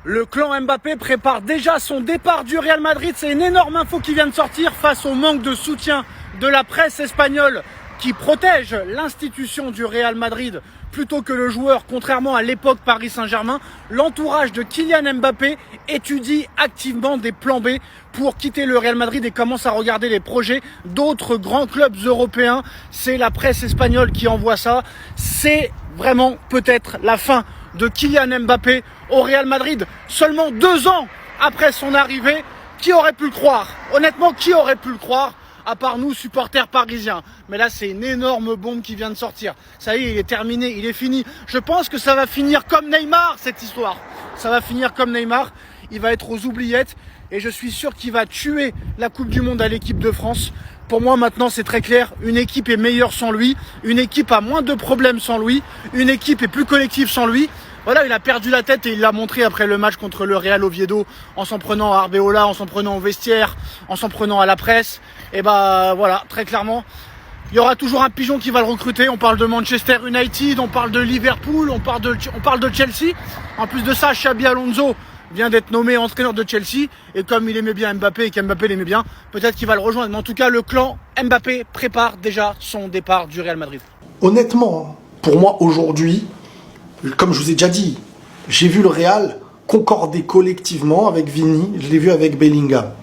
Le clan Mbappé prépare déjà son départ du Real Madrid. C'est une énorme info qui vient de sortir face au manque de soutien de la presse espagnole qui protège l'institution du Real Madrid plutôt que le joueur, contrairement à l'époque Paris Saint-Germain. L'entourage de Kylian Mbappé étudie activement des plans B pour quitter le Real Madrid et commence à regarder les projets d'autres grands clubs européens. C'est la presse espagnole qui envoie ça. C'est vraiment peut-être la fin de Kylian Mbappé au Real Madrid, seulement 2 ans après son arrivée. Qui aurait pu le croire? Honnêtement, qui aurait pu le croire, à part nous, supporters parisiens? Mais là, c'est une énorme bombe qui vient de sortir. Ça y est, il est terminé, il est fini. Je pense que ça va finir comme Neymar, cette histoire. Ça va finir comme Neymar. Il va être aux oubliettes et je suis sûr qu'il va tuer la Coupe du Monde à l'équipe de France. Pour moi, maintenant, c'est très clair. Une équipe est meilleure sans lui. Une équipe a moins de problèmes sans lui. Une équipe est plus collective sans lui. Voilà, il a perdu la tête et il l'a montré après le match contre le Real Oviedo, en s'en prenant à Arbeola, en s'en prenant au vestiaire, en s'en prenant à la presse. Et bah voilà, très clairement, il y aura toujours un pigeon qui va le recruter. On parle de Manchester United, on parle de Liverpool, on parle de Chelsea. En plus de ça, Xabi Alonso vient d'être nommé entraîneur de Chelsea. Et comme il aimait bien Mbappé et qu'Mbappé l'aimait bien, peut-être qu'il va le rejoindre. Mais en tout cas, le clan Mbappé prépare déjà son départ du Real Madrid. Honnêtement, pour moi aujourd'hui, comme je vous ai déjà dit, j'ai vu le Real concorder collectivement avec Vini, je l'ai vu avec Bellingham.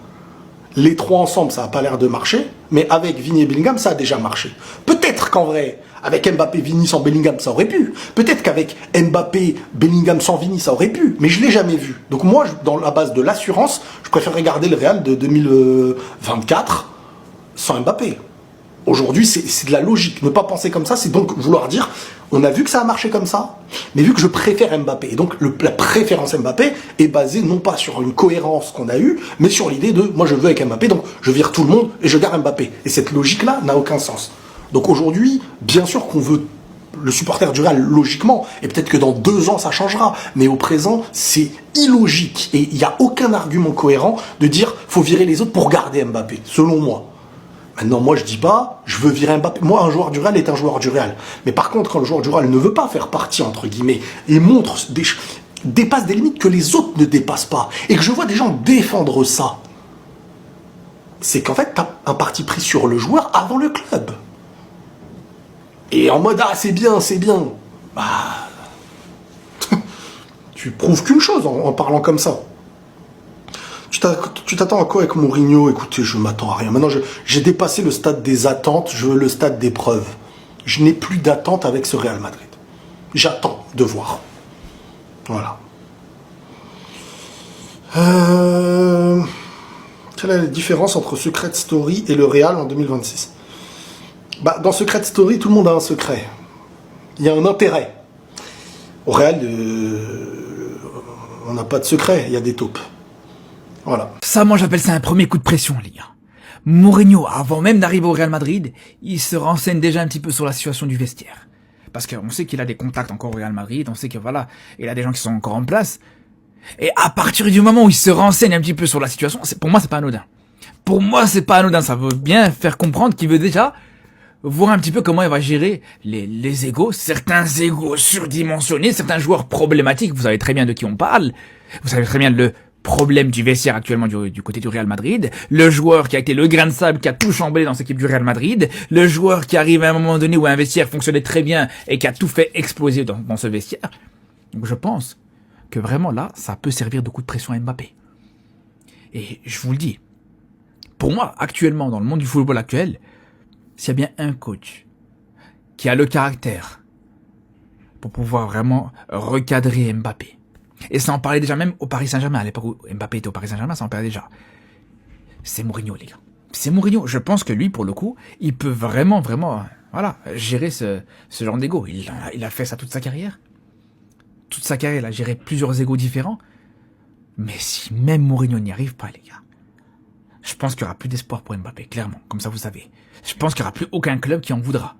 Les trois ensemble, ça n'a pas l'air de marcher, mais avec Vini et Bellingham, ça a déjà marché. Peut-être qu'en vrai, avec Mbappé, Vini sans Bellingham, ça aurait pu. Peut-être qu'avec Mbappé, Bellingham sans Vini, ça aurait pu. Mais je ne l'ai jamais vu. Donc moi, dans la base de l'assurance, je préfère regarder le Real de 2024 sans Mbappé. Aujourd'hui, c'est de la logique. Ne pas penser comme ça, c'est donc vouloir dire, on a vu que ça a marché comme ça, mais vu que je préfère Mbappé. Et donc, la préférence Mbappé est basée non pas sur une cohérence qu'on a eue, mais sur l'idée de, moi je veux avec Mbappé, donc je vire tout le monde et je garde Mbappé. Et cette logique-là n'a aucun sens. Donc aujourd'hui, bien sûr qu'on veut le supporter du Real, logiquement, et peut-être que dans 2 ans ça changera, mais au présent c'est illogique et il n'y a aucun argument cohérent de dire faut virer les autres pour garder Mbappé, selon moi. Maintenant, moi, je dis pas, je veux virer Mbappé. Moi, un joueur du Real est un joueur du Real. Mais par contre, quand le joueur du Real ne veut pas faire partie, entre guillemets, et dépasse des limites que les autres ne dépassent pas, et que je vois des gens défendre ça, c'est qu'en fait, tu as un parti pris sur le joueur avant le club. Et en mode, ah, c'est bien, c'est bien. Bah, tu prouves qu'une chose en parlant comme ça. Tu t'attends à quoi avec Mourinho? Écoutez, je m'attends à rien. Maintenant, j'ai dépassé le stade des attentes, je veux le stade des preuves. Je n'ai plus d'attente avec ce Real Madrid. J'attends de voir. Voilà. Quelle est la différence entre Secret Story et le Real en 2026? Bah, dans Secret Story, tout le monde a un secret. Il y a un intérêt. Au Real, on n'a pas de secret, il y a des taupes. Voilà. Ça, moi, j'appelle ça un premier coup de pression, les gars. Mourinho, avant même d'arriver au Real Madrid, il se renseigne déjà un petit peu sur la situation du vestiaire. Parce qu'on sait qu'il a des contacts encore au Real Madrid, on sait que voilà, il a des gens qui sont encore en place. Et à partir du moment où il se renseigne un petit peu sur la situation, pour moi, c'est pas anodin. Pour moi, c'est pas anodin. Ça veut bien faire comprendre qu'il veut déjà voir un petit peu comment il va gérer les égos, certains égos surdimensionnés, certains joueurs problématiques. Vous savez très bien de qui on parle. Vous savez très bien le problème du vestiaire actuellement du côté du Real Madrid, le joueur qui a été le grain de sable qui a tout chamboulé dans cette équipe du Real Madrid, le joueur qui arrive à un moment donné où un vestiaire fonctionnait très bien et qui a tout fait exploser dans ce vestiaire. Donc je pense que vraiment là, ça peut servir de coup de pression à Mbappé. Et je vous le dis, pour moi, actuellement, dans le monde du football actuel, s'il y a bien un coach qui a le caractère pour pouvoir vraiment recadrer Mbappé, et ça en parlait déjà même au Paris Saint-Germain, à l'époque où Mbappé était au Paris Saint-Germain, ça en parlait déjà. C'est Mourinho, les gars. C'est Mourinho. Je pense que lui, pour le coup, il peut vraiment, voilà, gérer ce genre d'ego. Il a fait ça toute sa carrière. Toute sa carrière, il a géré plusieurs égos différents. Mais si même Mourinho n'y arrive pas, les gars, je pense qu'il n'y aura plus d'espoir pour Mbappé, clairement. Comme ça, vous savez. Je pense qu'il n'y aura plus aucun club qui en voudra.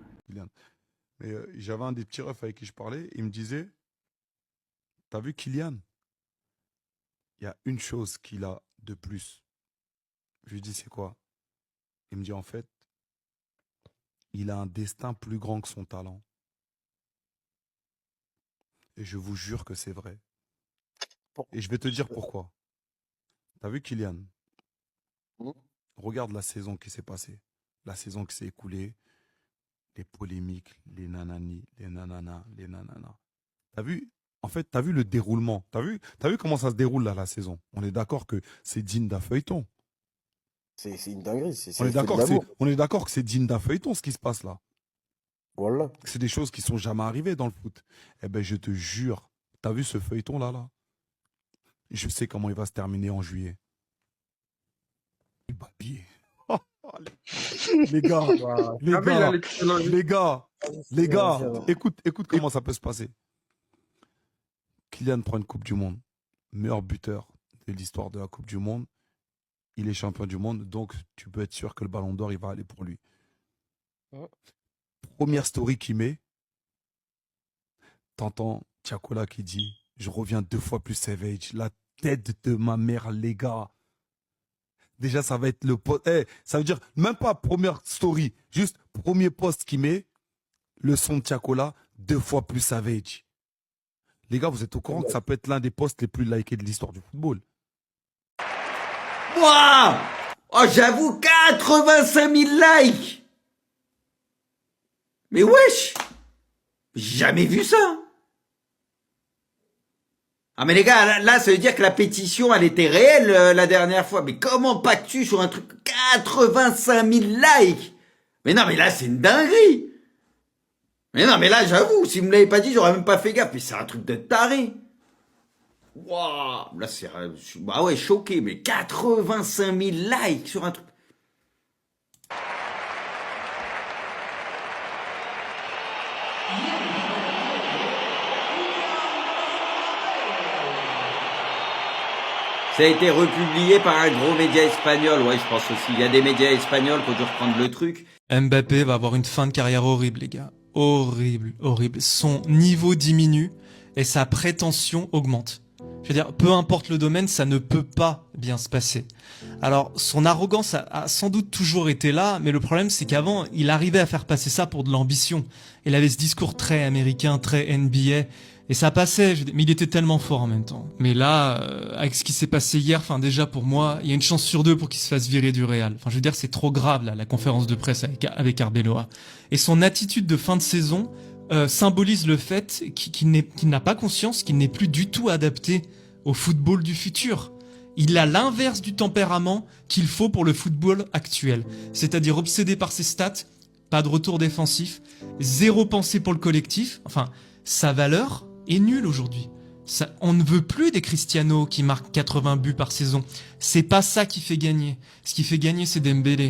Mais j'avais un des petits refs avec qui je parlais, il me disait, t'as vu Kylian? Il y a une chose qu'il a de plus. Je lui dis, c'est quoi? Il me dit, en fait, il a un destin plus grand que son talent. Et je vous jure que c'est vrai. Et je vais te dire pourquoi. T'as vu Kylian? Mhm. Regarde la saison qui s'est passée. La saison qui s'est écoulée. Les polémiques, les nanani, les nanana, les nanana. T'as vu? En fait, t'as vu le déroulement. T'as vu comment ça se déroule là, la saison? On est d'accord que c'est digne d'un feuilleton. C'est une dinguerie. On est C'est de d'accord que l'amour. c'est digne d'un feuilleton ce qui se passe là. Voilà. C'est des choses qui sont jamais arrivées dans le foot. Eh ben, je te jure, t'as vu ce feuilleton là? Je sais comment il va se terminer en juillet. Papier. Les gars, les Ah, mais il a gars, les technologies. les gars, Vas-y. écoute comment ça peut se passer. Kylian prend une Coupe du Monde, meilleur buteur de l'histoire de la Coupe du Monde. Il est champion du monde, donc tu peux être sûr que le Ballon d'Or, il va aller pour lui. Ouais. Première story qu'il met, t'entends Tiakola qui dit « Je reviens 2 fois plus savage, la tête de ma mère, les gars ». Déjà, ça va être le post. Ça veut dire même pas première story, juste premier post qu'il met, le son de Tiakola, 2 fois plus savage. Les gars, vous êtes au courant que ça peut être l'un des posts les plus likés de l'histoire du football. Waouh! Oh, j'avoue, 85 000 likes! Mais wesh! J'ai jamais vu ça! Ah mais les gars, là, ça veut dire que la pétition, elle était réelle la dernière fois. Mais comment pas-tu sur un truc 85 000 likes? Mais non, mais là, c'est une dinguerie! Mais non, mais là, j'avoue, si vous me l'avez pas dit, j'aurais même pas fait gaffe. Mais c'est un truc de taré! Waouh! Là, c'est... Bah ouais, choqué, mais 85 000 likes sur un truc... Ça a été republié par un gros média espagnol, ouais, je pense aussi. Il y a des médias espagnols qui ont dû reprendre le truc. Mbappé va avoir une fin de carrière horrible, les gars. Horrible, horrible. Son niveau diminue et sa prétention augmente. Je veux dire, peu importe le domaine, ça ne peut pas bien se passer. Alors, son arrogance a sans doute toujours été là, mais le problème, c'est qu'avant, il arrivait à faire passer ça pour de l'ambition. Il avait ce discours très américain, très NBA, et ça passait, mais il était tellement fort en même temps. Mais là, avec ce qui s'est passé hier, enfin déjà pour moi, il y a une chance sur 2 pour qu'il se fasse virer du Real. Enfin, je veux dire, c'est trop grave là, la conférence de presse avec Arbeloa. Et son attitude de fin de saison symbolise le fait qu'il n'a pas conscience qu'il n'est plus du tout adapté au football du futur. Il a l'inverse du tempérament qu'il faut pour le football actuel. C'est-à-dire obsédé par ses stats, pas de retour défensif, zéro pensée pour le collectif. Enfin, sa valeur est nulle aujourd'hui. On ne veut plus des Cristiano qui marquent 80 buts par saison. C'est pas ça qui fait gagner. Ce qui fait gagner, c'est Dembélé.